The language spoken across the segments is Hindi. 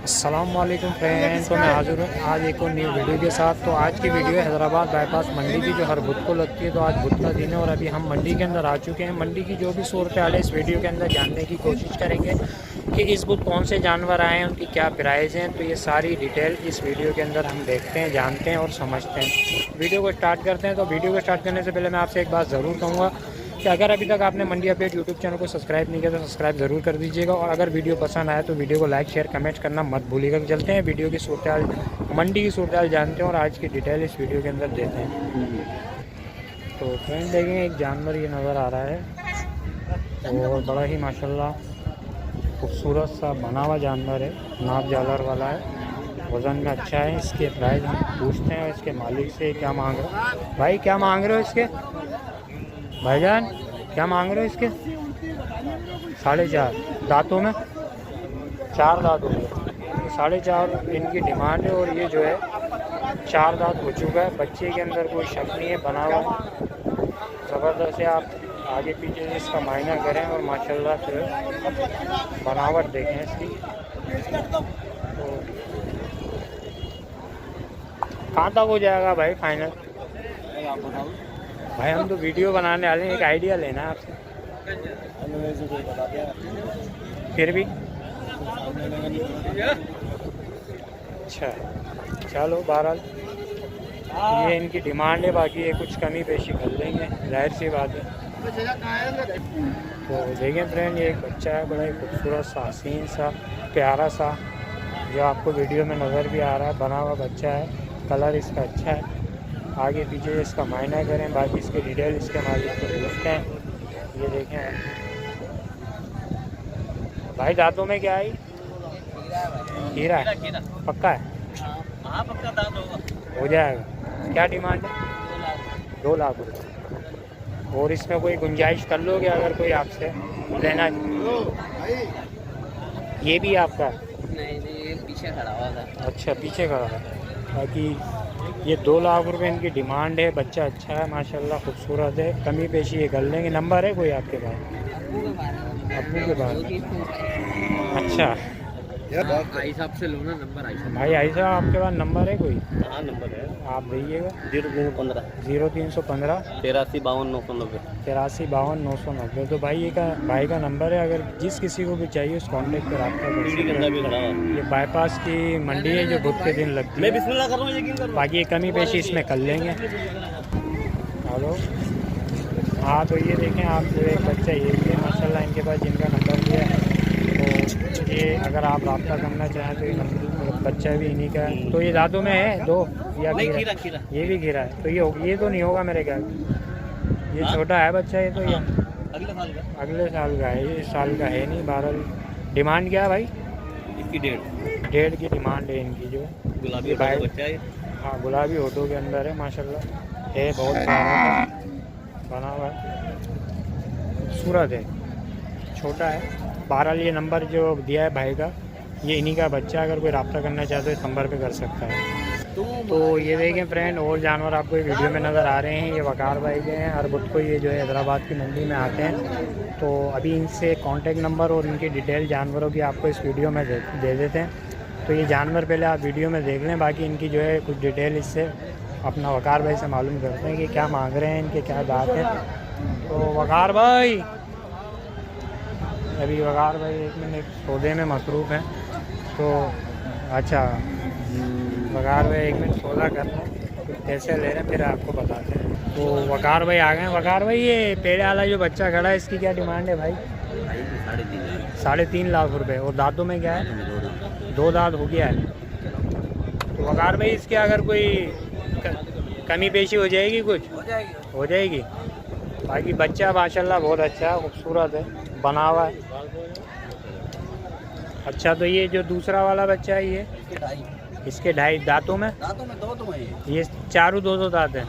अस्सलामुअलैकुम फ्रेंड्स, तो मैं हाजिर हूँ आज एक और न्यू वीडियो के साथ। तो आज की वीडियो है हैदराबाद बाईपास मंडी की, जो हर बुध को लगती है। तो आज बुध का दिन है और अभी हम मंडी के अंदर आ चुके हैं। मंडी की जो भी सूरत हाल है इस वीडियो के अंदर जानने की कोशिश करेंगे कि इस बुध कौन से जानवर आए हैं, उनकी क्या प्राइस हैं। तो ये सारी डिटेल इस वीडियो के अंदर हम देखते हैं, जानते हैं और समझते हैं। वीडियो को स्टार्ट करते हैं। तो वीडियो को स्टार्ट करने से पहले मैं आपसे एक बात ज़रूर कहूँगा कि अगर अभी तक आपने मंडी अपडेट यूट्यूब चैनल को सब्सक्राइब नहीं किया तो सब्सक्राइब ज़रूर कर दीजिएगा, और अगर वीडियो पसंद आए तो वीडियो को लाइक शेयर कमेंट करना मत भूलिएगा। चलते हैं वीडियो की सूरत मंडी की सूरत जानते हैं और आज की डिटेल इस वीडियो के अंदर देते हैं। तो फ्रेंड देखेंगे एक जानवर ये नज़र आ रहा है और बड़ा ही माशाल्लाह खूबसूरत सा बना हुआ जानवर है, नाप जालर वाला है, वज़न में अच्छा है। इसके प्राइस हम पूछते हैं इसके मालिक से, क्या मांग रहे हो भाई, क्या मांग रहे हो इसके भाईजान, क्या मांग रहे हो इसके? 4.5 दांतों में 4 दांत हो गए, 4.5 इनकी डिमांड है। और ये जो है 4 दांत हो चुका है, बच्चे के अंदर कोई शक नहीं है, बना हुआ ज़बरदस्त है। आप आगे पीछे से इसका मायना करें और माशाल्लाह से बनावट देखें इसकी। तो कहाँ तक हो जाएगा भाई फाइनल? भाई हम तो वीडियो बनाने वाले हैं, एक आइडिया लेना है आपसे। फिर भी अच्छा चलो, बहरहाल ये इनकी डिमांड है, बाकी ये कुछ कमी पेशी कर लेंगे, जाहिर सी बात है। तो देखें फ्रेंड, ये एक बच्चा है, बड़ा ही खूबसूरत सा, हसीन सा, प्यारा सा, जो आपको वीडियो में नज़र भी आ रहा है। बना हुआ बच्चा है, कलर इसका अच्छा है। आगे पीछे इसका मायना करें, बाकी इसके डिटेल इसके मालिक को पूछते हैं। ये देखें भाई, दांतों में क्या है? हीरा है, पक्का है? हाँ पक्का दांत होगा, हो जाएगा। क्या डिमांड है? 2 लाख रुपये। और इसमें कोई गुंजाइश कर लोगे अगर कोई आपसे लेना? ये भी आपका? नहीं ये पीछे खड़ा हुआ था। अच्छा, पीछे खड़ा है। बाकी ये 2 लाख रुपए इनकी डिमांड है। बच्चा अच्छा है माशाल्लाह, खूबसूरत है, कमी पेशी ये कर लेंगे। नंबर है कोई आपके पास? अब्बू के पास? अच्छा आई साहब से लो ना नंबर। आई साहब भाई, ऐसा आपके पास नंबर है कोई? हाँ नंबर है, आप दीजिएगा। 0315 0315 83 52 990 83 52 990। तो भाई भाई का नंबर है, अगर जिस किसी को भी चाहिए उस कॉन्टेक्ट पर आपका कर सकते हैं। ये बाईपास की मंडी है जो बुध के दिन लगती है। मैं बिस्मिल्लाह कर रहा हूँ, यकीन करो। बाकी ये कमी पेशी इसमें कर लेंगे। हेलो, हाँ तो ये देखें आप, जो एक बच्चा ये भी है माशाल्लाह, इनके पास जिनका नंबर दिया है। तो ये अगर आप रब्ता करना चाहें तो ये बच्चा भी इन्हीं का है। तो ये दांतों में है 2 या खीरा? ये भी खीरा है। तो ये तो नहीं होगा मेरे ख्याल, ये छोटा है बच्चा, ये तो ये अगले साल का है, ये इस साल का है नहीं। 12 डिमांड क्या है भाई इसकी? 1.5 की डिमांड है इनकी। जो गुलाबी बच्चा है, हाँ गुलाबी होठों के अंदर है माशाल्लाह, है बहुत प्यारा बना हुआ है, खूबसूरत है, छोटा है। बहरहाल ये नंबर जो दिया है भाई का, ये इन्हीं का बच्चा, अगर कोई रब्ता करना चाहते हो इस नंबर पे कर सकता है। तो ये देखें फ्रेंड, और जानवर आपको वीडियो में नज़र आ रहे हैं, ये वकार भाई के हैं। हर बुध को ये जो है हैदराबाद की मंडी में आते हैं। तो अभी इनसे कांटेक्ट नंबर और इनकी डिटेल जानवरों की आपको इस वीडियो में दे देते हैं। तो ये जानवर पहले आप वीडियो में देख लें, बाकी इनकी जो है कुछ डिटेल इससे अपना वकार भाई से मालूम करते हैं कि क्या मांग रहे हैं, इनके क्या दांत हैं। तो वकार भाई, अभी वकार भाई 1 मिनट सौदे में मसरूफ़ हैं। तो अच्छा वकार भाई 1 मिनट सौदा कर रहे हैं, कुछ पैसे ले रहे हैं, फिर आपको बताते हैं। तो वकार भाई आ गए। वकार भाई, ये पेड़े वाला जो बच्चा खड़ा है इसकी क्या डिमांड है भाई? 3.5 लाख रुपए। और दांतों में क्या है? 2 दांत हो गया है। तो वकार भाई, इसके अगर कोई कमी पेशी हो जाएगी? कुछ हो जाएगी। बाकी बच्चा माशाल्लाह बहुत अच्छा है, खूबसूरत है, बना हुआ है। अच्छा, तो ये जो दूसरा वाला बच्चा है ये इसके 2.5 दांतों में 2 तो है ये चारों 2 दांत हैं।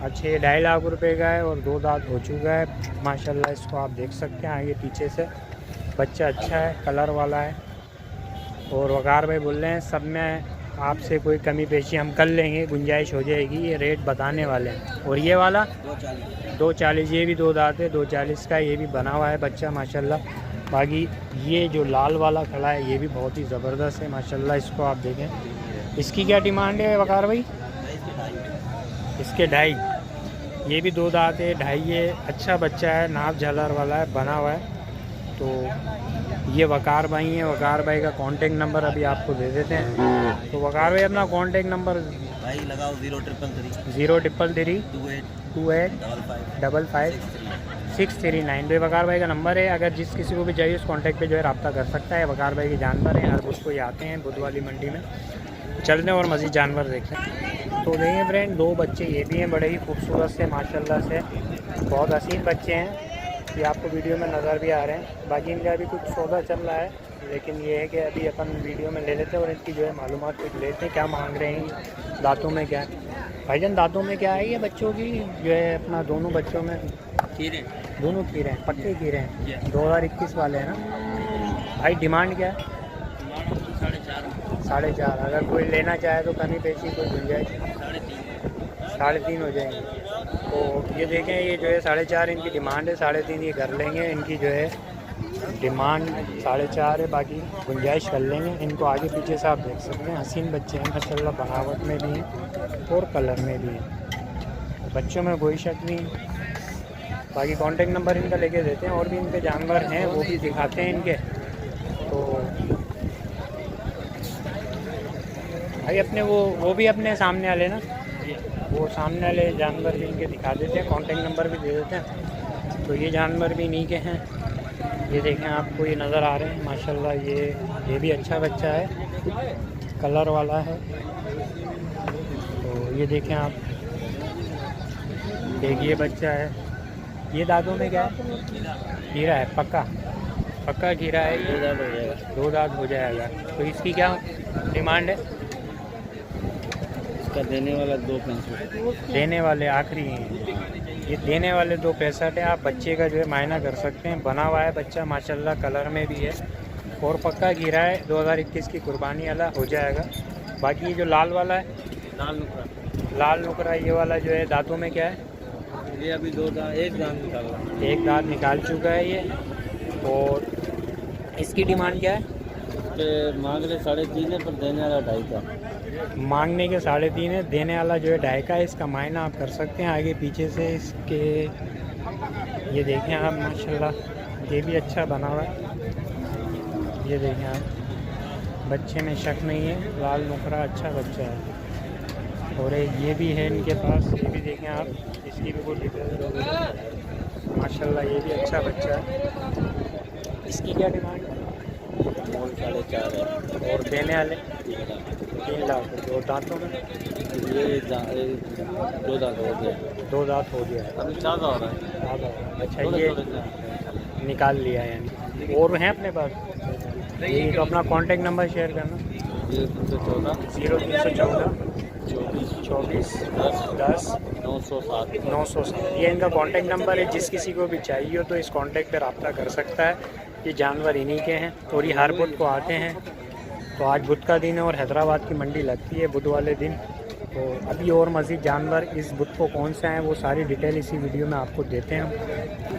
अच्छा, ये 2.5 लाख रुपए का है और 2 दांत हो चुका है माशाल्लाह। इसको आप देख सकते हैं आगे पीछे से, बच्चा अच्छा है, कलर वाला है। और वकार भाई बोल रहे हैं सब में आपसे कोई कमी पेशी हम कर लेंगे, गुंजाइश हो जाएगी, ये रेट बताने वाले हैं। और ये वाला 240, ये भी 2 दांत है, 240 का, ये भी बना हुआ है बच्चा माशाल्लाह, बाकी ये जो लाल वाला खड़ा है ये भी बहुत ही ज़बरदस्त है माशाल्लाह। इसको आप देखें, इसकी क्या डिमांड है वकार भाई? इसके 2.5। ये भी 2 दांत है, 2.5 है। अच्छा बच्चा है, नाप झालर वाला है, बना हुआ है। तो ये वकार भाई हैं। वकार भाई का कांटेक्ट नंबर अभी आपको दे देते हैं। तो वकार भाई अपना कांटेक्ट नंबर भाई लगाओ 0333 033 28 28 55 639 पे वकार भाई का नंबर है। अगर जिस किसी को भी चाहिए उस कांटेक्ट पे जो है रब्ता कर सकता है। वकार भाई के जानवर हैं, हर बुध को ये आते हैं बुध वाली मंडी में। चलते हैं और मज़ीद जानवर देखते हैं। तो देखिए फ्रेंड, 2 बच्चे ये भी हैं, बड़े ही खूबसूरत से माशाल्लाह से, बहुत हसीन बच्चे हैं। ये आपको वीडियो में नज़र भी आ रहे हैं। बाकी इनका अभी कुछ सौदा चल रहा है, लेकिन ये है कि अभी अपन वीडियो में ले लेते हैं और इनकी जो है मालूमात कुछ लेते हैं, क्या मांग रहे हैं, दांतों में क्या है। भाईजान दांतों में क्या है ये बच्चों की जो है अपना दोनों बच्चों में? खीरे। दोनों खीरे हैं, पक्के खीरे हैं। 2021 वाले हैं ना भाई? डिमांड क्या है? 4.5। अगर कोई लेना चाहे तो कमी पेशी कोई गुंजाइश? 3.5 हो जाएंगे। तो ये देखें, ये जो है 4.5 इनकी डिमांड है। 3.5 ये कर लेंगे। इनकी जो है डिमांड 4.5 है, बाकी गुंजाइश कर लेंगे। इनको आगे पीछे से आप देख सकते हैं, हसीन बच्चे हैं माशाल्लाह, बनावट में भी हैं और कलर में भी हैं। बच्चों में कोई शक नहीं। बाकी कांटेक्ट नंबर इनका लेके देते हैं, और भी इनके जानवर हैं वो भी दिखाते हैं इनके। तो भाई अपने वो भी अपने सामने वाले ना, वो सामने वाले जानवर भी इनके दिखा देते हैं, कांटेक्ट नंबर भी दे देते हैं। तो ये जानवर भी इन्हीं के हैं। ये देखें, आपको ये नज़र आ रहे हैं माशाल्लाह। ये भी अच्छा बच्चा है, कलर वाला है। तो ये देखें आप, एक ये बच्चा है। ये दांतों में क्या है? खीरा है, पक्का खीरा है। ये 2 दांत हो जाएगा। तो इसकी क्या डिमांड है? इसका देने वाला 2.65। देने वाले आखिरी हैं ये, देने वाले 2.65 है। आप बच्चे का जो है मायना कर सकते हैं। बना हुआ है बच्चा माशाल्लाह, कलर में भी है और पक्का गिरा है। 2021 की कुर्बानी वाला हो जाएगा। बाकी ये जो लाल वाला है, लाल नुकरा, ये वाला जो है दांतों में क्या है? ये अभी 2 दांत, 1 दांत निकाल रहा है। 1 दांत निकाल चुका है ये। और इसकी डिमांड क्या है? मांग रहे 3.5 है, पर देने वाला 2.5 का। मांगने के 3.5 है, देने वाला जो है 2.5 का है। इसका मायना आप कर सकते हैं आगे पीछे से इसके। ये देखें आप माशाल्लाह, ये भी अच्छा बना हुआ है। ये देखें आप, बच्चे में शक नहीं है, लाल नुकरा अच्छा बच्चा है। और एक ये भी है इनके पास, ये भी देखें आप, इसकी भी कोई डिटेल माशाल्लाह, ये भी अच्छा बच्चा है। इसकी क्या डिमांड है? 4.5 है। और देने वाले 3 लाख। और दांतों में ये 2 दांत हो गया। 2 दांत हो गया है। अभी 4 हो रहा है। अच्छा, ये निकाल लिया है यानी। और हैं अपने पास? ये तो अपना कांटेक्ट नंबर शेयर करना। 0314 24 10 907। ये इनका कांटेक्ट नंबर है। जिस किसी को भी चाहिए हो तो इस कांटेक्ट पर रब्ता कर सकता है। ये जानवर इन्हीं के हैं और ये हर बुध को आते हैं। तो आज बुध का दिन है और हैदराबाद की मंडी लगती है बुध वाले दिन। तो अभी और मज़ीद जानवर इस बुध को कौन सा है वो सारी डिटेल इसी वीडियो में आपको देते हैं।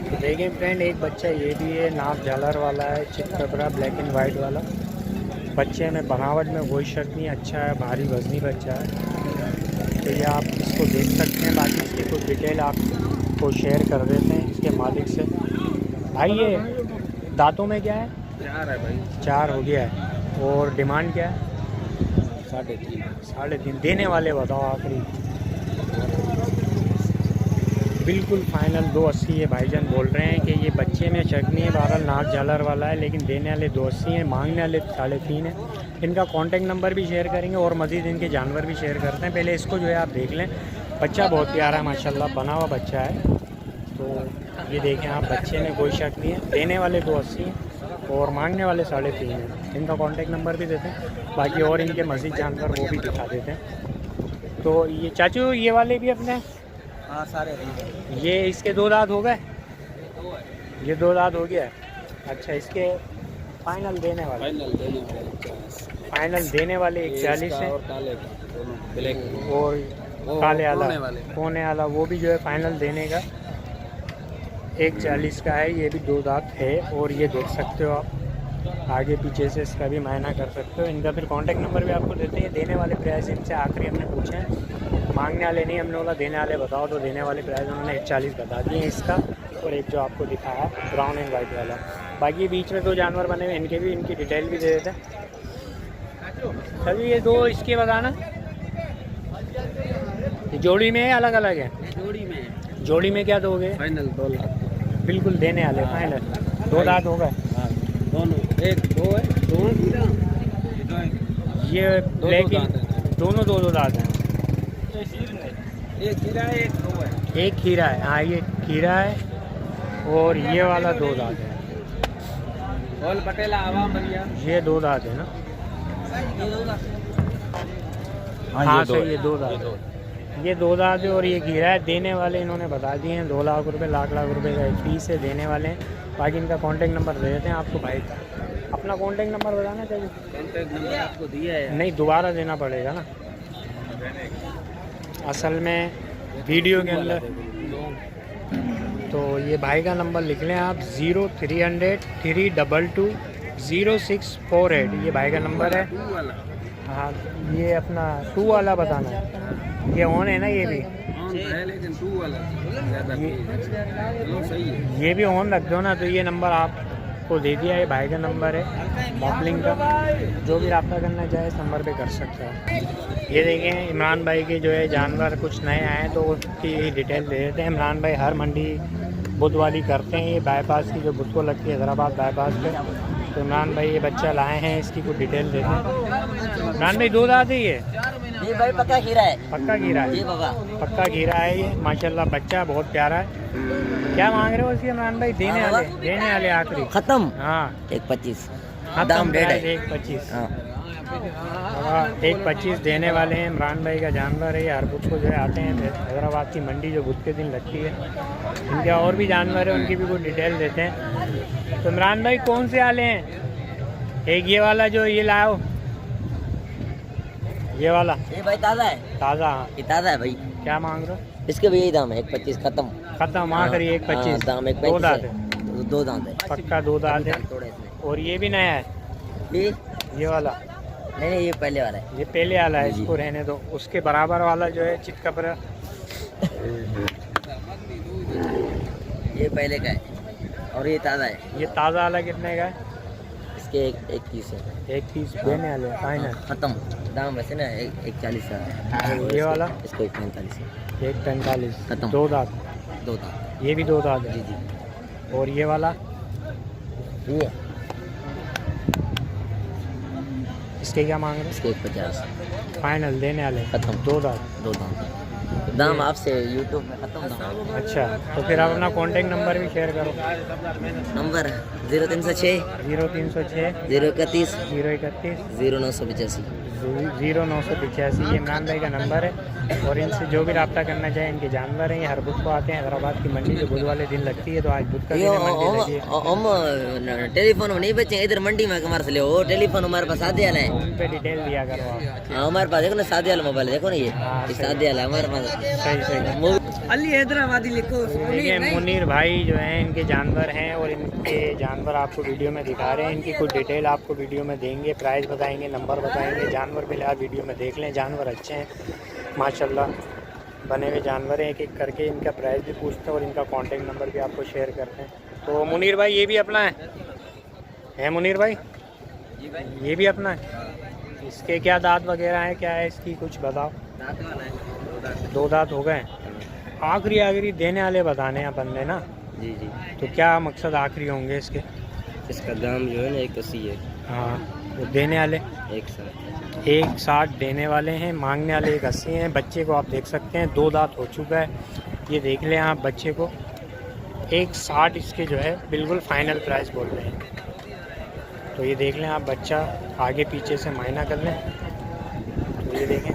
तो देखें फ्रेंड, एक बच्चा ये भी है, नाप झालर वाला है, चितकबरा ब्लैक एंड वाइट वाला। बच्चे में बनावट में कोई शक नहीं, अच्छा है, भारी वजनी बच्चा है। तो ये आप इसको देख सकते हैं। बाकी इसकी कुछ डिटेल आपको शेयर कर देते हैं इसके मालिक से। भाई ये दांतों में क्या है? 4 है भाई। 4 हो गया है। और डिमांड क्या है? 3.5। 3.5 देने वाले बताओ आखिरी? बिल्कुल फाइनल 280 है। भाईजान बोल रहे हैं कि ये बच्चे में शक नहीं है, बहरहाल नाक झालर वाला है, लेकिन देने वाले 280 हैं, मांगने वाले 3.5 है। इनका कांटेक्ट नंबर भी शेयर करेंगे और मज़ीद इनके जानवर भी शेयर करते हैं। पहले इसको जो है आप देख लें, बच्चा बहुत प्यारा है माशाल्लाह, बना हुआ बच्चा है। तो ये देखें आप, बच्चे में कोई शक नहीं है। देने वाले 280 हैं और मांगने वाले 3.5 हैं। इनका कांटेक्ट नंबर भी देते हैं। बाकी और इनके मज़ीद जानवर वो भी दिखा देते हैं। तो ये चाचू, ये वाले भी अपने? हाँ, सारे। ये इसके 2 दांत हो गए? ये 2 दांत हो गया है। अच्छा, इसके फाइनल देने वाले? फाइनल देने वाले 41 है। और काले वाला, कोने वाला, वो भी जो है फाइनल देने का 140 का है, ये भी 2 दांत है। और ये देख सकते हो आप आगे पीछे से इसका भी मायना कर सकते हो। इनका फिर कांटेक्ट नंबर भी आपको देते हैं। देने वाले प्राइस इनसे आखिरी हमने पूछे हैं, मांगने वाले नहीं, हमने बोला देने वाले बताओ, तो देने वाले प्राइस उन्होंने 140 बता दिए हैं इसका। और एक जो आपको दिखाया ब्राउन एंड वाइट वाला, बाकी बीच में 2 जानवर बने हुए, इनके भी, इनकी डिटेल भी दे देते हैं। चलिए ये 2 इसके बताना, जोड़ी में है अलग अलग है? जोड़ी में है। जोड़ी में क्या दोगे? फाइनल 2 लाख। बिल्कुल देने वाले फाइनल। 2 दांत हो गए? हाँ, दोनों 1 2 है, दोनों ये लेकिन दोनों 2 दांत हैं। एक खीरा है, एक 2 है। एक खीरा है, हाँ ये खीरा है। और ये वाला 2 दांत है। बोल पटेला आवाम बढ़िया। ये 2 दांत है ना? ये 2 लाख। हाँ सही, ये 2 दांत है। ये 2 दांत है और ये खीरा है। देने वाले इन्होंने बता दिए हैं 2 लाख रुपए, लाख रुपए का एक पीस है, देने वाले हैं। बाकी इनका कांटेक्ट नंबर दे देते हैं आपको भाई का। अपना कांटेक्ट नंबर बताना चाहिए। कांटेक्ट नंबर आपको दिया है। नहीं, दोबारा देना पड़ेगा ना, असल में वीडियो के अंदर। तो ये भाई का नंबर लिख लें आप, 0300 322 0648। ये भाई का नंबर है। 2 वाला। हाँ, ये अपना 2 वाला बताना है। ये ऑन है ना? ये भी ऑन है लेकिन 2 वाला ज़्यादा चलो सही है। ये भी ऑन रख दो ना। तो ये नंबर आपको दे दिया है, भाई का नंबर है बॉपलिंग का। जो भी रब्ता करना चाहे इस नंबर पे कर सकते हो। ये देखें इमरान भाई के जो है जानवर कुछ नए आए हैं तो उसकी डिटेल दे देते हैं। इमरान भाई हर मंडी बुध वाली करते हैं, ये बाईपास की जो बुध को लगती है हैदराबाद बाईपास पे। तो इमरान भाई ये बच्चा लाए हैं, इसकी कुछ डिटेल देते हैं। इमरान भाई 2 दांत है ये? ये भाई पक्का खीरा है। पक्का खीरा है? जी बाबा, पक्का खीरा है ये, माशाल्लाह बच्चा बहुत प्यारा है। क्या मांग रहे हो इसके इमरान भाई? देने वाले आखिरी खत्म। हाँ 125 हाँ, दाम डेढ़ है। 125। हाँ 125 देने वाले हैं। इमरान भाई का जानवर है ये, हर बुध को जो है आते हैं हैदराबाद की मंडी जो बुध के दिन लगती है। इनके और भी जानवर है, उनकी भी कुछ डिटेल देते हैं। तो इमरान भाई कौन से वाले हैं? एक ये वाला जो ये लाओ, ये वाला ये भाई ताज़ा है। ताज़ा? हाँ। ये ताज़ा है भाई। क्या मांग रहे हो? इसके भी यही दाम है, 125 खत्म। खत्म आखिरी 125। दाम 2 125 दांत है। है? 2 दांत है। पक्का 2 दांत है। थोड़े इसमें। और ये भी नया है? ये वाला नहीं, ये पहले वाला है। ये पहले वाला है, जी। इसको रहने दो। उसके बराबर वाला जो है चितकबरा, ये पहले का है और ये ताज़ा है। ये ताज़ा वाला कितने का है? इसके एक पीस है। 1 पीस देने वाले फाइनल। खत्म दाम वैसे ना 140 का है। ये वाला इसको 145 है। 145। खत्म। 2 दांत? 2 दांत। ये भी 2 दांत है? जी जी। और ये वाला ये इसके क्या मांग रहे इसके 150 हैं? फाइनल देने वाले? खत्म। 2 दांत। 2 दांत दाम आपसे यूट्यूब में खत्म दाम। अच्छा, तो फिर आप अपना कांटेक्ट नंबर भी शेयर करो। नंबर 0306 0306 031 031 0985। 0985। ये इमरान भाई का नंबर है। और इनसे जो भी रब्ता करना चाहे, इनके जानवर हैं, ये हर बुध को आते हैं हैदराबाद की मंडी जो बुध वाले दिन लगती है। तो आज बुध का दिन है, मंडी लगी है। हम टेलीफोन में नहीं बेचेंगे, इधर मंडी में हमारे से ले। वो टेलीफोन हमारे पास शादी वाला है। उन पे डिटेल दिया करो आप। हाँ, हमारे पास देखो ना शादी वाला मोबाइल, देखो ना ये हाँ, शादी वाला है हमारे पास। सही सही। अली हैदराबादी लिखो। देखिए मुनीर भाई जो हैं, इनके जानवर हैं और इनके जानवर आपको वीडियो में दिखा रहे हैं। इनकी कुछ डिटेल आपको वीडियो में देंगे, प्राइस बताएंगे, नंबर बताएंगे। जानवर पहले आप वीडियो में देख लें। जानवर अच्छे हैं माशाल्लाह, बने हुए जानवर हैं। एक एक करके इनका प्राइस भी पूछते हैं और इनका कॉन्टेक्ट नंबर भी आपको शेयर करते हैं। तो मुनीर भाई ये भी अपना है मुनीर भाई? ये भी अपना है? इसके क्या दांत वगैरह हैं, क्या है इसकी कुछ बताओ। 2 दांत हो गए? आखिरी देने वाले बताने हैं बंदे ना? जी जी। तो क्या मकसद आखिरी होंगे इसके? इसका दाम जो है ना 180 है। हाँ, तो देने वाले 160 देने वाले हैं, मांगने वाले 180 हैं। बच्चे को आप देख सकते हैं 2 दांत हो चुका है, ये देख लें आप बच्चे को। 160 इसके जो है बिल्कुल फाइनल प्राइस बोल रहे हैं। तो ये देख लें आप, बच्चा आगे पीछे से मायना कर लें। तो ये देखें।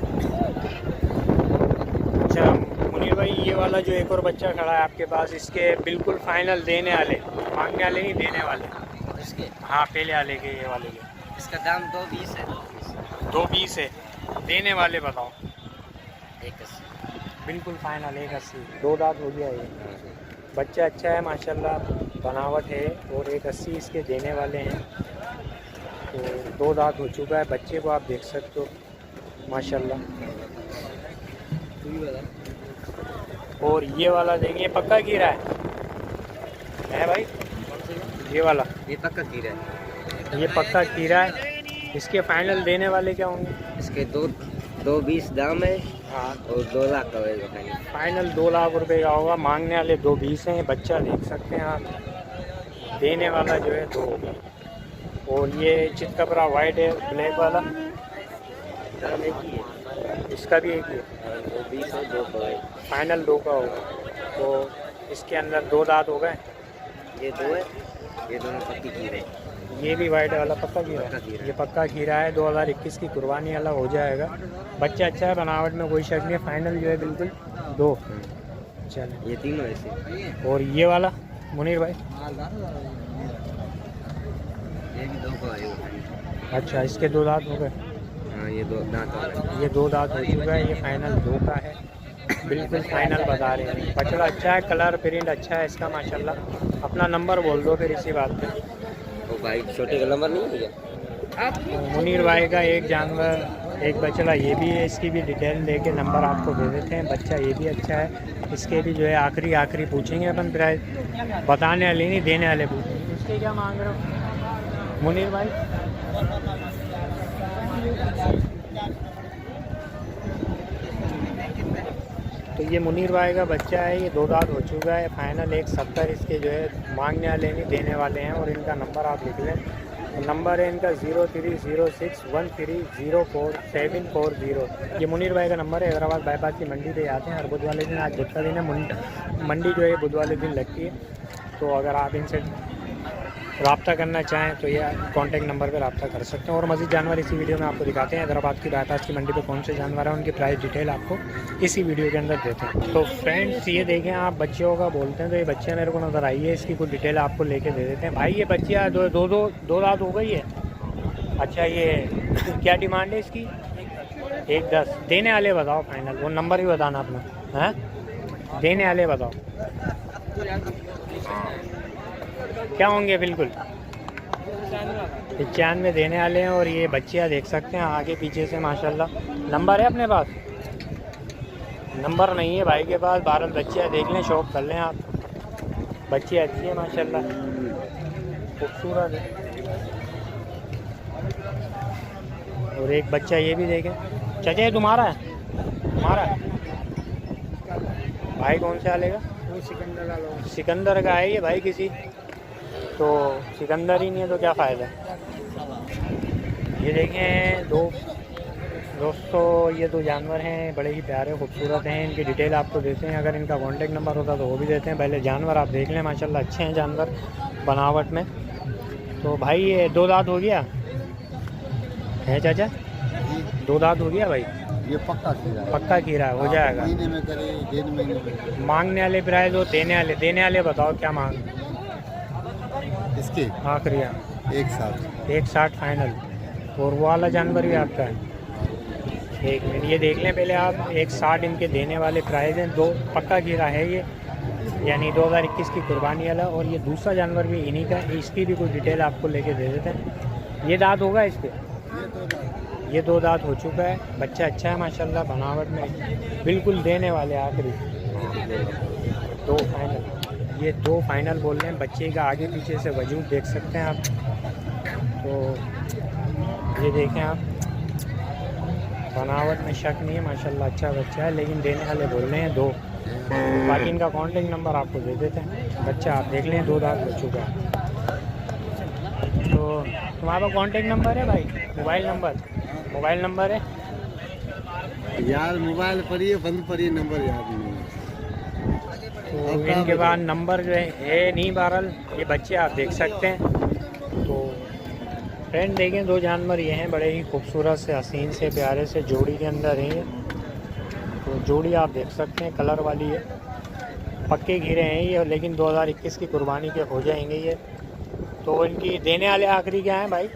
अच्छा मुनीर भाई, ये वाला जो एक और बच्चा खड़ा है आपके पास, इसके बिल्कुल फाइनल देने वाले, मांगने वाले नहीं, देने वाले इसके हाँ पहले वाले के, ये वाले के इसका दाम 220 है। 220 है, देने वाले बताओ। 180 बिल्कुल फाइनल 180। 2 दांत हो गया ये। बच्चा अच्छा है माशाल्लाह, बनावट है। और 180 इसके देने वाले हैं। तो 2 दांत हो चुका है बच्चे को, आप देख सकते हो माशाल्लाह। और ये वाला देखिए पक्का कीरा है भाई, ये वाला ये पक्का कीरा है। ये पक्का कीरा है। इसके फाइनल देने वाले क्या होंगे? इसके 220 दाम है हाँ, और 2 लाख का होगा फाइनल। फाइनल 2 लाख रुपए का होगा। मांगने वाले 220 हैं। बच्चा देख सकते हैं आप, देने वाला जो है 2 होगा। और ये चितकबरा वाइट है, ब्लैक वाला, दाम एक ही है, इसका भी एक ही है। 220 है, 2 का है। फाइनल 2 का होगा। तो इसके अंदर 2 दांत हो गए। ये 2 है, ये दोनों पक्की कीरे हैं। ये भी वाइट वाला पक्का कीरा पक्का है। कीरा। ये पक्का कीरा है। 2021 की कुर्बानी अलग हो जाएगा। बच्चा अच्छा है, बनावट में कोई शक नहीं है। फाइनल जो है बिल्कुल 2। चलो, ये तीनों ऐसे। और ये वाला मुनीर भाई, ये भी 2 का है। अच्छा इसके 2 दांत हो गए। हाँ, ये 2 दांत वाला है। ये 2 दांत हो चुका है। ये फाइनल 2 का है, बिल्कुल फाइनल बता रहे हैं। बछड़ा अच्छा है, कलर प्रिंट अच्छा है इसका माशाल्लाह। अपना नंबर बोल दो फिर इसी बात पे। वो भाई छोटे का नंबर नहीं है क्या? मुनीर भाई का एक जानवर, एक बछड़ा ये भी है, इसकी भी डिटेल दे के नंबर आपको दे देते हैं। बच्चा ये भी अच्छा है। इसके भी जो है आखिरी पूछेंगे अपन, प्राइस बताने वाले नहीं, देने वाले पूछेंगे। इसके क्या मांग रहे हो मुनीर भाई? तो ये मुनीर भाई का बच्चा है। ये 2 दांत हो चुका है। फाइनल 170 इसके जो है मांगने वाले नहीं, देने वाले हैं। और इनका नंबर आप लिख लें। नंबर है इनका 0306130470। ये मुनीर भाई का नंबर है। हैदराबाद बाईपास की मंडी पे आते हैं हर बुध वाले दिन। आज बुध का दिन है, मंडी जो है बुध वाले दिन लगती है। तो अगर आप इनसे रब्ता करना चाहें तो ये कॉन्टैक्ट नंबर पर रब्ता कर सकते हैं। और मज़ीद जानवर इसी वीडियो में आपको दिखाते हैं। हैदराबाद की बाईपास की मंडी पे कौन से जानवर हैं, उनकी प्राइस डिटेल आपको इसी वीडियो के अंदर देते हैं। तो फ्रेंड्स ये देखें, आप बच्चों का बोलते हैं तो ये बच्चे मेरे को नज़र आई है। इसकी कुछ डिटेल आपको लेके दे देते हैं। भाई ये बच्चियाँ 2 दांत हो गई है। अच्छा, ये क्या डिमांड है इसकी? 110 देने वाले बताओ फाइनल। वो नंबर भी बताना अपना है, देने वाले बताओ क्या होंगे? बिल्कुल 95 देने वाले हैं। और ये बच्चियाँ देख सकते हैं आगे पीछे से माशाल्लाह। नंबर है अपने पास? नंबर नहीं है भाई के पास। 12 बच्चियाँ देख लें, शौक कर लें आप। बच्ची अच्छी है माशाल्लाह, खूबसूरत है। और एक बच्चा ये भी देखें। चाचा ये तुम्हारा है? तुम्हारा है भाई? कौन से वाले का? सिकंदर का है ये भाई किसी। तो सिकंदर ही नहीं है तो क्या फ़ायदा। ये देखें दोस्तों, ये 2 जानवर हैं, बड़े ही प्यारे खूबसूरत हैं। इनकी डिटेल आपको देते हैं। अगर इनका कॉन्टेक्ट नंबर होता तो वो भी देते हैं। पहले जानवर आप देख लें, माशाल्लाह अच्छे हैं जानवर बनावट में। तो भाई ये 2 दांत हो गया है चाचा? 2 दांत हो गया भाई? ये पक्का कीरा है। पक्का कीरा है, हो जाएगा। महीने में करे, 1.5 महीने में। मांगने वाले प्राइस और देने वाले बताओ क्या मांग? इसके आखिरी 160 फाइनल। और वो वाला जानवर भी आपका है? 1 मिनट ये देख लें पहले आप। 160 इनके देने वाले प्राइस हैं। 2 पक्का कीरा है ये, यानी 2021 की कुर्बानी वाला। और ये दूसरा जानवर भी इन्हीं का है। इसकी भी कुछ डिटेल आपको लेके दे देते हैं। ये दांत होगा इस पर? ये 2 दांत हो चुका है। बच्चा अच्छा है माशाल्लाह, बनावट में बिल्कुल देने वाले आखिरी 2 फाइनल। ये 2 फाइनल बोल रहे हैं। बच्चे का आगे पीछे से वजूद देख सकते हैं आप। तो ये देखें आप, बनावट में शक नहीं है माशाल्लाह, अच्छा बच्चा है। लेकिन देने वाले बोल रहे हैं 2। बाकी इनका कॉन्टेक्ट नंबर आपको दे देते हैं। बच्चा आप देख लें 2 दांत हो चुका है। तो तुम्हारा कॉन्टेक्ट नंबर है भाई? मोबाइल नंबर है यार? मोबाइल पर ही बंद पर ही नंबर याद नहीं है। तो इनके बाद नंबर जो है नहीं। बहरहाल ये बच्चे आप देख सकते हैं। तो फ्रेंड देखें, 2 जानवर ये हैं, बड़े ही खूबसूरत से, हसीन से, प्यारे से जोड़ी के अंदर हैं ये। तो जोड़ी आप देख सकते हैं, कलर वाली है, पक्के घिरे हैं ये। लेकिन 2021 की कुर्बानी के हो जाएंगे ये। तो इनकी देने वाले आखिरी क्या हैं भाई?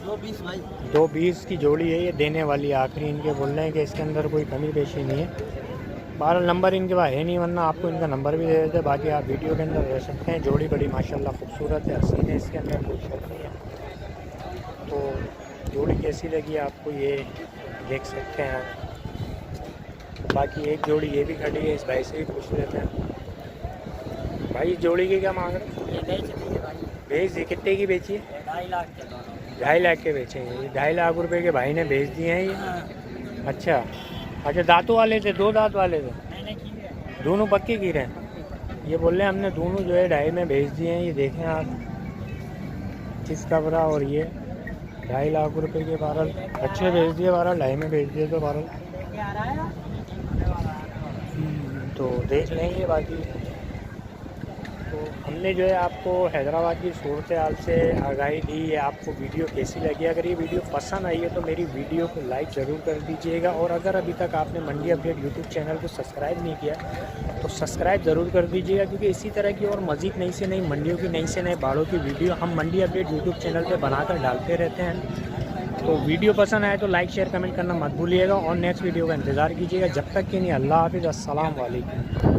220 भाई। 220 की जोड़ी है ये, देने वाली आखिरी। इनके बोल रहे हैं कि इसके अंदर कोई कमी पेशी नहीं है। 12 नंबर इनके पास है नहीं, वरना आपको इनका नंबर भी दे देते। बाकी आप वीडियो के अंदर रह सकते हैं। जोड़ी बड़ी माशाल्लाह खूबसूरत है, हसीन है, इसके अंदर कोई शक नहीं है। तो जोड़ी कैसी लगी आपको ये देख सकते हैं। बाकी एक जोड़ी ये भी खड़ी है, इस भाई से भी पूछ लेते हैं। भाई इस जोड़ी की क्या मांग रहे हैं? बेच दी, कितने की बेची है? 2.5 लाख के दोनों। 2.5 लाख के बेचेंगे। 2.5 लाख रुपए के भाई ने बेच दिए हैं ये। अच्छा अच्छा, दांतों वाले थे? 2 दांत वाले थे? मैंने की है। दोनों पक्के गिरे हैं? ये बोल रहे हैं हमने दोनों जो है 2.5 में बेच दिए हैं। ये देखें आप, किस कबरा, और ये 2.5 लाख रुपए के 12 अच्छे बेच दिए, 12 2.5 में बेच दिए तो 12 तो देख लेंगे। बाकी तो हमने जो है आपको हैदराबाद की सूरत हाल से आगाही दी है। आपको वीडियो कैसी लगी? अगर ये वीडियो पसंद आई है तो मेरी वीडियो को लाइक ज़रूर कर दीजिएगा, और अगर अभी तक आपने मंडी अपडेट यूट्यूब चैनल को सब्सक्राइब नहीं किया तो सब्सक्राइब ज़रूर कर दीजिएगा, क्योंकि इसी तरह की और मज़ीद नई से नई मंडियों की, नई से नए बाड़ों की वीडियो हम मंडी अपडेट यूट्यूब चैनल पर बनाकर डालते रहते हैं। तो वीडियो पसंद आए तो लाइक शेयर कमेंट करना मत भूलिएगा, और नेक्स्ट वीडियो का इंतज़ार कीजिएगा। जब तक कि नहीं, अल्लाह हाफ़िज़, अस्सलाम वालेकुम।